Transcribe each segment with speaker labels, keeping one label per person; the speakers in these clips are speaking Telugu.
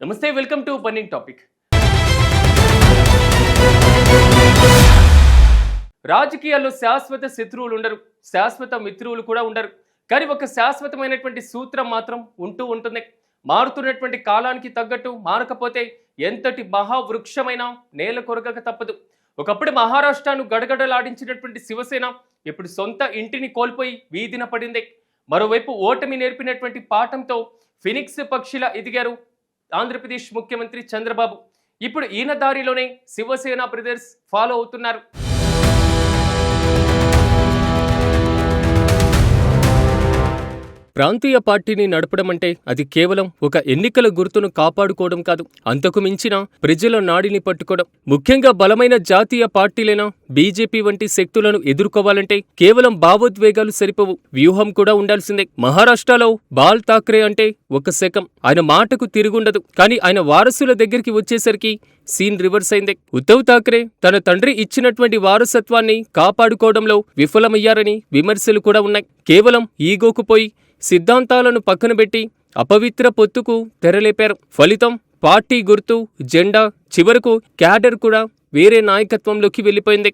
Speaker 1: నమస్తే, వెల్కమ్ టు బర్నింగ్ టాపిక్. రాజకీయాల్లో శాశ్వత శత్రువులు ఉండరు, శాశ్వత మిత్రువులు కూడా ఉండరు. కానీ ఒక శాశ్వతమైనటువంటి సూత్రం మాత్రం ఉంటూ ఉంటుంది. మారుతున్నటువంటి కాలానికి తగ్గట్టు మారకపోతే ఎంతటి మహావృక్షమైనా నేల కొరగక తప్పదు. ఒకప్పుడు మహారాష్ట్రను గడగడలాడించినటువంటి శివసేన ఇప్పుడు సొంత ఇంటిని కోల్పోయి వీధిన పడింది. మరోవైపు ఓటమి నేర్పినటువంటి పాఠంతో ఫినిక్స్ పక్షిలా ఎదిగారు ఆంధ్రప్రదేశ్ ముఖ్యమంత్రి చంద్రబాబు. ఇప్పుడు ఈయన దారిలోనే శివసేన బ్రదర్స్ ఫాలో అవుతున్నారు. ప్రాంతీయ పార్టీని నడపడం అంటే అది కేవలం ఒక ఎన్నికల గుర్తును కాపాడుకోవడం కాదు, అంతకు మించిన ప్రజల నాడిని పట్టుకోవడం. ముఖ్యంగా బలమైన జాతీయ పార్టీలైన బీజేపీ వంటి శక్తులను ఎదుర్కోవాలంటే కేవలం భావోద్వేగాలు సరిపోవు, వ్యూహం కూడా ఉండాల్సిందే. మహారాష్ట్రలో బాల్ ఠాక్రే అంటే ఒక శకం, ఆయన మాటకు తిరుగుండదు. కానీ ఆయన వారసుల దగ్గరికి వచ్చేసరికి సీన్ రివర్స్ అయింది. ఉద్ధవ్ ఠాక్రే తన తండ్రి ఇచ్చినటువంటి వారసత్వాన్ని కాపాడుకోవడంలో విఫలమయ్యారని విమర్శలు కూడా ఉన్నాయి. కేవలం ఈగోకు పోయి సిద్ధాంతాలను పక్కనబెట్టి అపవిత్ర పొత్తుకు తెరలేపారు. ఫలితం పార్టీ గుర్తు, జెండా, చివరకు క్యాడర్ కూడా వేరే నాయకత్వంలోకి వెళ్ళిపోయింది.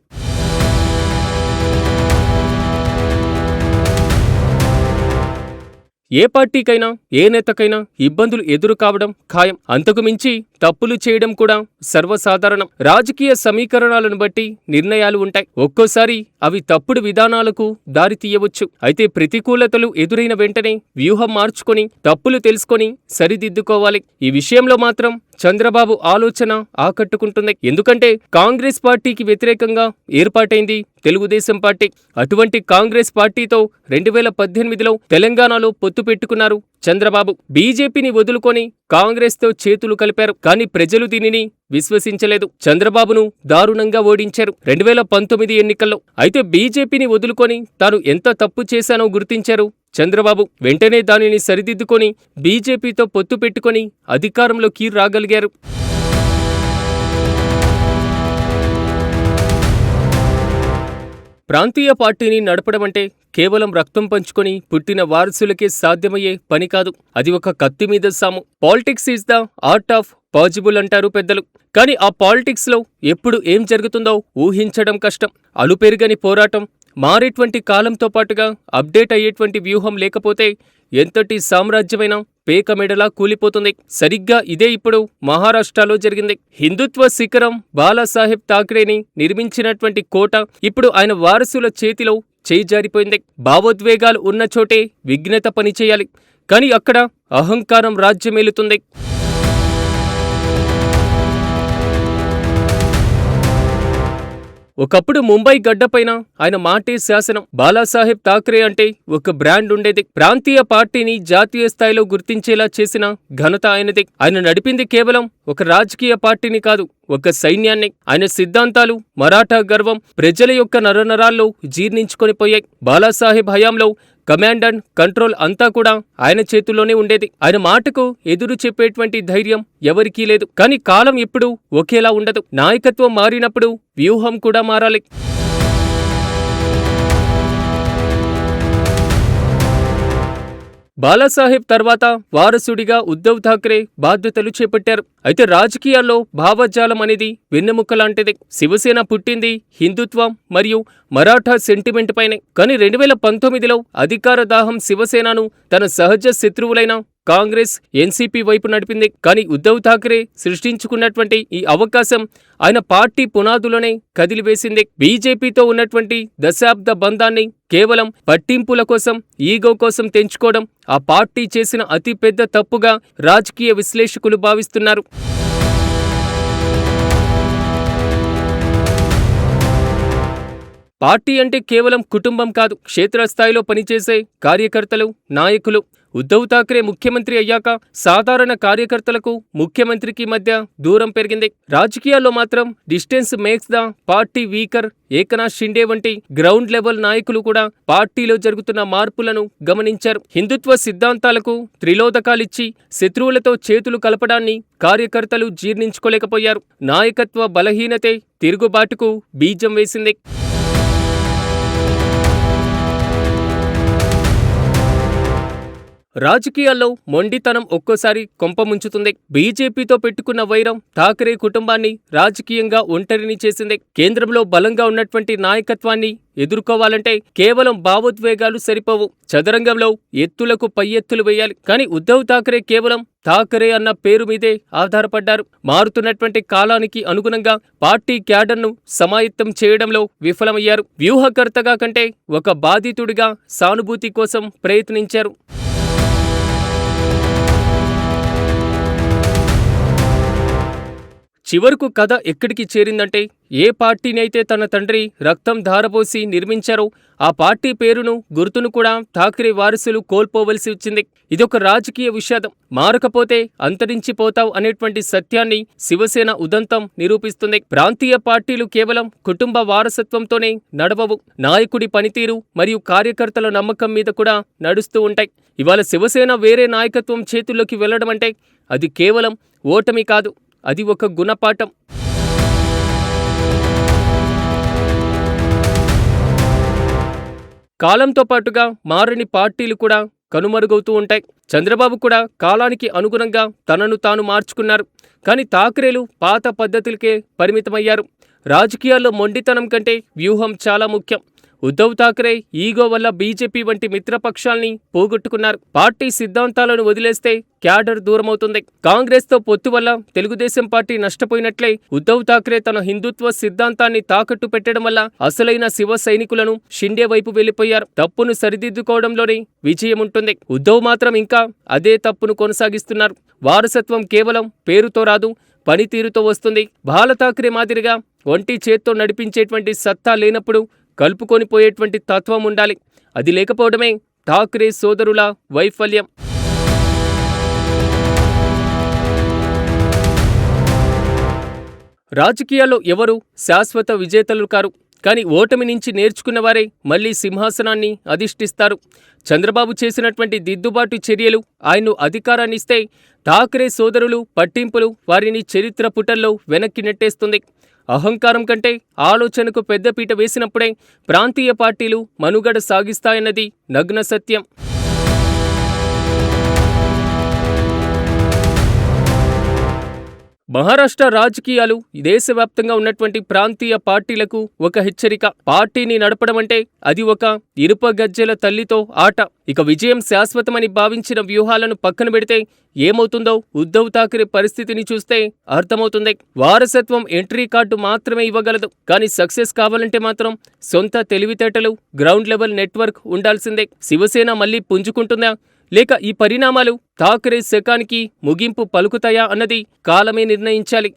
Speaker 1: ఏ పార్టీకైనా ఏ నేతకైనా ఇబ్బందులు ఎదురు కావడం ఖాయం. అంతకు మించి తప్పులు చేయడం కూడా సర్వసాధారణం. రాజకీయ సమీకరణాలను బట్టి నిర్ణయాలు ఉంటాయి. ఒక్కోసారి అవి తప్పుడు విధానాలకు దారి తీయవచ్చు. అయితే ప్రతికూలతలు ఎదురైన వెంటనే వ్యూహం మార్చుకొని తప్పులు తెలుసుకొని సరిదిద్దుకోవాలి. ఈ విషయంలో మాత్రం చంద్రబాబు ఆలోచన ఆకట్టుకుంటుంది. ఎందుకంటే కాంగ్రెస్ పార్టీకి వ్యతిరేకంగా ఏర్పాటైంది తెలుగుదేశం పార్టీ. అటువంటి కాంగ్రెస్ పార్టీతో 2018లో తెలంగాణలో పొత్తు పెట్టుకున్నారు చంద్రబాబు. బీజేపీని వదులుకొని కాంగ్రెస్తో చేతులు కలిపారు. కానీ ప్రజలు దీనిని విశ్వసించలేదు. చంద్రబాబును దారుణంగా ఓడించారు 2019 ఎన్నికల్లో. అయితే బీజేపీని వదులుకొని తాను ఎంత తప్పు చేశానో గుర్తించారు చంద్రబాబు. వెంటనే దానిని సరిదిద్దుకొని బీజేపీతో పొత్తు పెట్టుకొని అధికారంలోకి రాగలిగారు. ప్రాంతీయ పార్టీని నడపడమంటే కేవలం రక్తం పంచుకొని పుట్టిన వారసులకే సాధ్యమయ్యే పని కాదు. అది ఒక కత్తి మీద సాము. Politics is the art of possible అంటారు పెద్దలు. కానీ ఆ పాలిటిక్స్లో ఎప్పుడు ఏం జరుగుతుందో ఊహించడం కష్టం. అలుపెరుగని పోరాటం, మారేటువంటి కాలంతో పాటుగా అప్డేట్ అయ్యేటువంటి వ్యూహం లేకపోతే ఎంతటి సామ్రాజ్యమైనా పేకమెడలా కూలిపోతుంది. సరిగ్గా ఇదే ఇప్పుడు మహారాష్ట్రలో జరిగింది. హిందుత్వ శిఖరం బాలాసాహెబ్ ఠాక్రేని నిర్మించినటువంటి కోట ఇప్పుడు ఆయన వారసుల చేతిలో చేయి జారిపోయింది. భావోద్వేగాలు ఉన్న చోటే విఘ్నత పనిచేయాలి. కానీ అక్కడ అహంకారం రాజ్యమేలుతుంది. ఒకప్పుడు ముంబై గడ్డపైన ఆయన మాటే శాసనం. బాలాసాహెబ్ ఠాక్రే అంటే ఒక బ్రాండ్ ఉండేది. ప్రాంతీయ పార్టీని జాతీయ స్థాయిలో గుర్తించేలా చేసిన ఘనత ఆయనదే. ఆయన నడిపింది కేవలం ఒక రాజకీయ పార్టీని కాదు, ఒక సైన్యాన్ని. ఆయన సిద్ధాంతాలు, మరాఠా గర్వం ప్రజల యొక్క నరనరాల్లో జీర్ణించుకొని పోయాయి. బాలాసాహెబ్ హయాంలో కమాండ్ అండ్ కంట్రోల్ అంతా కూడా ఆయన చేతుల్లోనే ఉండేది. ఆయన మాటకు ఎదురు చెప్పేటువంటి ధైర్యం ఎవరికీ లేదు. కానీ కాలం ఎప్పుడూ ఒకేలా ఉండదు. నాయకత్వం మారినప్పుడు వ్యూహం కూడా మారాలి. బాలాసాహెబ్ తర్వాత వారసుడిగా ఉద్ధవ్ ఠాక్రే బాధ్యతలు చేపట్టారు. అయితే రాజకీయాల్లో భావజాలం అనేది వెన్నెముక లాంటిది. శివసేన పుట్టింది హిందుత్వం మరియు మరాఠా సెంటిమెంట్ పైనే. కానీ 2019లో అధికార దాహం శివసేనను తన సహజ శత్రువులైన కాంగ్రెస్, ఎన్సీపీ వైపు నడిపింది. కానీ ఉద్ధవ్ ఠాక్రే సృష్టించుకున్నటువంటి ఈ అవకాశం ఆయన పార్టీ పునాదులనే కదిలివేసింది. బీజేపీతో ఉన్నటువంటి దశాబ్ద బంధాన్ని కేవలం పట్టింపుల కోసం, ఈగో కోసం తెంచుకోవడం ఆ పార్టీ చేసిన అతిపెద్ద తప్పుగా రాజకీయ విశ్లేషకులు భావిస్తున్నారు. పార్టీ అంటే కేవలం కుటుంబం కాదు, క్షేత్రస్థాయిలో పనిచేసే కార్యకర్తలు, నాయకులు. ఉద్ధవ్ ఠాక్రే ముఖ్యమంత్రి అయ్యాక సాధారణ కార్యకర్తలకు ముఖ్యమంత్రికి మధ్య దూరం పెరిగింది. రాజకీయాల్లో మాత్రం distance makes the party weaker. Eknath Shinde వంటి గ్రౌండ్ లెవెల్ నాయకులు కూడా పార్టీలో జరుగుతున్న మార్పులను గమనించారు. హిందుత్వ సిద్ధాంతాలకు త్రిలోదకాలిచ్చి శత్రువులతో చేతులు కలపడాన్ని కార్యకర్తలు జీర్ణించుకోలేకపోయారు. నాయకత్వ బలహీనతే తిరుగుబాటుకు బీజం వేసింది. రాజకీయాల్లో మొండితనం ఒక్కోసారి కొంపముంచుతుంది. బీజేపీతో పెట్టుకున్న వైరం ఠాకరే కుటుంబాన్ని రాజకీయంగా ఒంటరిని చేసింది. కేంద్రంలో బలంగా ఉన్నటువంటి నాయకత్వాన్ని ఎదుర్కోవాలంటే కేవలం భావోద్వేగాలు సరిపోవు. చదరంగంలో ఎత్తులకు పై ఎత్తులు వేయాలి. కానీ ఉద్ధవ్ ఠాకరే కేవలం ఠాకరే అన్న పేరు మీదే ఆధారపడ్డారు. మారుతున్నటువంటి కాలానికి అనుగుణంగా పార్టీ క్యాడర్ను సమాయత్తం చేయడంలో విఫలమయ్యారు. వ్యూహకర్తగా కంటే ఒక బాధితుడిగా సానుభూతి కోసం ప్రయత్నించారు. చివరకు కథ ఎక్కడికి చేరిందంటే, ఏ పార్టీనైతే తన తండ్రి రక్తం ధారపోసి నిర్మించారో ఆ పార్టీ పేరును, గుర్తును కూడా ఠాకరే వారసులు కోల్పోవలసి వచ్చింది. ఇదొక రాజకీయ విషాదం. మారకపోతే అంతరించిపోతావు అనేటువంటి సత్యాన్ని శివసేన ఉదంతం నిరూపిస్తుంది. ప్రాంతీయ పార్టీలు కేవలం కుటుంబ వారసత్వంతోనే నడవవు. నాయకుడి పనితీరు మరియు కార్యకర్తల నమ్మకం మీద కూడా నడుస్తూ ఉంటాయి. ఇవాళ శివసేన వేరే నాయకత్వం చేతుల్లోకి వెళ్లడం అంటే అది కేవలం ఓటమి కాదు, అది ఒక గుణపాఠం. కాలంతో పాటుగా మారని పార్టీలు కూడా కనుమరుగవుతూ ఉంటాయి. చంద్రబాబు కూడా కాలానికి అనుగుణంగా తనను తాను మార్చుకున్నారు. కానీ ఠాకరేలు పాత పద్ధతులకే పరిమితమయ్యారు. రాజకీయాల్లో మొండితనం కంటే వ్యూహం చాలా ముఖ్యం. ఉద్ధవ్ ఠాకరే ఈగో వల్ల బీజేపీ వంటి మిత్రపక్షాల్ని పోగొట్టుకున్నారు. పార్టీ సిద్ధాంతాలను వదిలేస్తే క్యాడర్ దూరమవుతుంది. కాంగ్రెస్తో పొత్తు వల్ల తెలుగుదేశం పార్టీ నష్టపోయినట్లే ఉద్ధవ్ ఠాకరే తన హిందుత్వ సిద్ధాంతాన్ని తాకట్టు పెట్టడం వల్ల అసలైన శివ సైనికులను షిండే వైపు వెళ్లిపోయారు. తప్పును సరిదిద్దుకోవడంలోనే విజయం ఉంటుంది. ఉద్ధవ్ మాత్రం ఇంకా అదే తప్పును కొనసాగిస్తున్నారు. వారసత్వం కేవలం పేరుతో రాదు, పనితీరుతో వస్తుంది. బాల ఠాకరే మాదిరిగా ఒంటి చేత్తో నడిపించేటువంటి సత్తా లేనప్పుడు కలుపుకొని పోయేటువంటి తత్వం ఉండాలి. అది లేకపోవడమే ఠాకరే సోదరుల వైఫల్యం. రాజకీయాల్లో ఎవరు శాశ్వత విజేతలు కారు. కానీ ఓటమి నుంచి నేర్చుకున్నవారే మళ్లీ సింహాసనాన్ని అధిష్ఠిస్తారు. చంద్రబాబు చేసినటువంటి దిద్దుబాటు చర్యలు ఆయన్ను అధికారాన్నిస్తే, ఠాకరే సోదరులు పట్టింపులు వారిని చరిత్ర పుటల్లో వెనక్కి నెట్టేస్తుంది. అహంకారం కంటే ఆలోచనకు పెద్దపీట వేసినప్పుడే ప్రాంతీయ పార్టీలు మనుగడ సాగిస్తాయన్నది నగ్న సత్యం. మహారాష్ట్ర రాజకీయాలు దేశవ్యాప్తంగా ఉన్నటువంటి ప్రాంతీయ పార్టీలకు ఒక హెచ్చరిక. పార్టీని నడపడమంటే అది ఒక ఇనుప గజ్జెల తల్లితో ఆట. ఇక విజయం శాశ్వతమని భావించిన వ్యూహాలను పక్కన పెడితే ఏమవుతుందో ఉద్ధవ్ ఠాకరే పరిస్థితిని చూస్తే అర్థమవుతుంది. వారసత్వం ఎంట్రీ కార్డు మాత్రమే ఇవ్వగలదు. కానీ సక్సెస్ కావాలంటే మాత్రం సొంత తెలివితేటలు, గ్రౌండ్ లెవెల్ నెట్వర్క్ ఉండాల్సిందే. శివసేన మళ్లీ పుంజుకుంటుందా, లేక ఈ పరిణామాలు ఠాకరే శకానికి ముగింపు పలుకుతాయా అన్నది కాలమే నిర్ణయించాలి.